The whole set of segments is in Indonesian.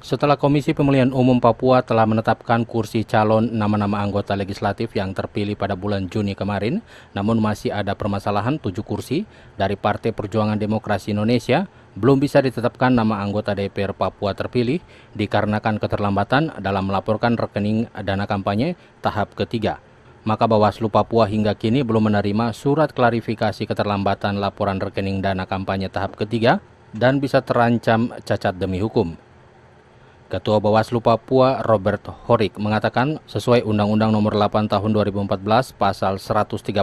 Setelah Komisi Pemilihan Umum Papua telah menetapkan kursi calon nama-nama anggota legislatif yang terpilih pada bulan Juni kemarin, namun masih ada permasalahan 7 kursi dari Partai Perjuangan Demokrasi Indonesia belum bisa ditetapkan nama anggota DPR Papua terpilih dikarenakan keterlambatan dalam melaporkan rekening dana kampanye tahap ketiga. Maka Bawaslu Papua hingga kini belum menerima surat klarifikasi keterlambatan laporan rekening dana kampanye tahap ketiga dan bisa terancam cacat demi hukum. Ketua Bawaslu Papua Robert Horik mengatakan sesuai Undang-Undang Nomor 8 Tahun 2014 Pasal 138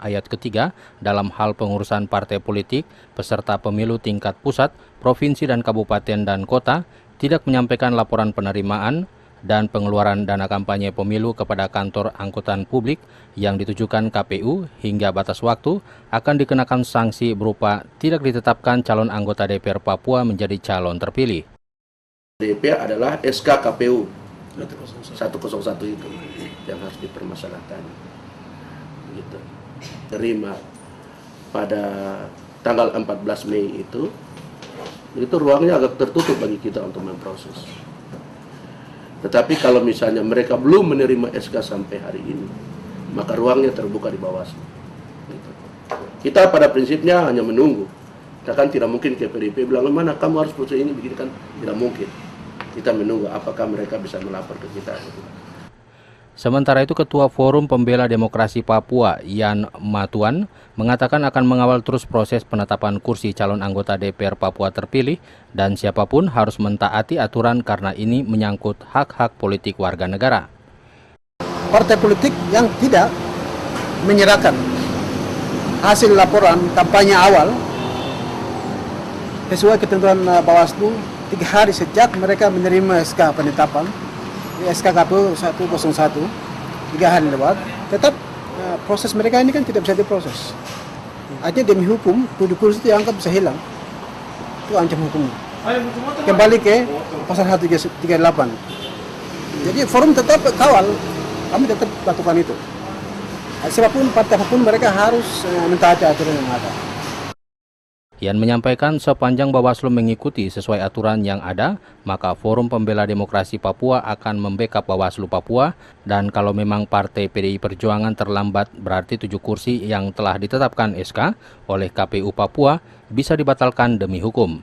Ayat ketiga dalam hal pengurusan partai politik peserta pemilu tingkat pusat, provinsi dan kabupaten dan kota tidak menyampaikan laporan penerimaan dan pengeluaran dana kampanye pemilu kepada kantor angkutan publik yang ditujukan KPU hingga batas waktu akan dikenakan sanksi berupa tidak ditetapkan calon anggota DPR Papua menjadi calon terpilih. DPR adalah SK KPU 101 itu yang harus dipermasalahkan. Gitu. Terima pada tanggal 14 Mei itu ruangnya agak tertutup bagi kita untuk memproses. Tetapi kalau misalnya mereka belum menerima SK sampai hari ini, maka ruangnya terbuka di Bawaslu. Gitu. Kita pada prinsipnya hanya menunggu. Kita kan tidak mungkin ke PDIP bilang, mana kamu harus proses ini, begini kan tidak mungkin. Kita menunggu apakah mereka bisa melapor ke kita. Sementara itu Ketua Forum Pembela Demokrasi Papua, Yan Matuan, mengatakan akan mengawal terus proses penetapan kursi calon anggota DPR Papua terpilih dan siapapun harus mentaati aturan karena ini menyangkut hak-hak politik warga negara. Partai politik yang tidak menyerahkan hasil laporan kampanye awal sesuai ketentuan Bawaslu 3 hari sejak mereka menerima SK penetapan SK KPU 101 3 hari lewat, tetap proses mereka ini kan tidak bisa diproses. Artinya demi hukum 7 kursi itu dianggap bisa hilang, itu ancam hukum. Kembali ke pasal 138. Jadi forum tetap kawal, kami tetap lakukan itu. Siapapun partai apapun mereka harus mentaati aturan yang ada. Yan menyampaikan sepanjang Bawaslu mengikuti sesuai aturan yang ada, maka Forum Pembela Demokrasi Papua akan membackup Bawaslu Papua dan kalau memang Partai PDI Perjuangan terlambat berarti 7 kursi yang telah ditetapkan SK oleh KPU Papua bisa dibatalkan demi hukum.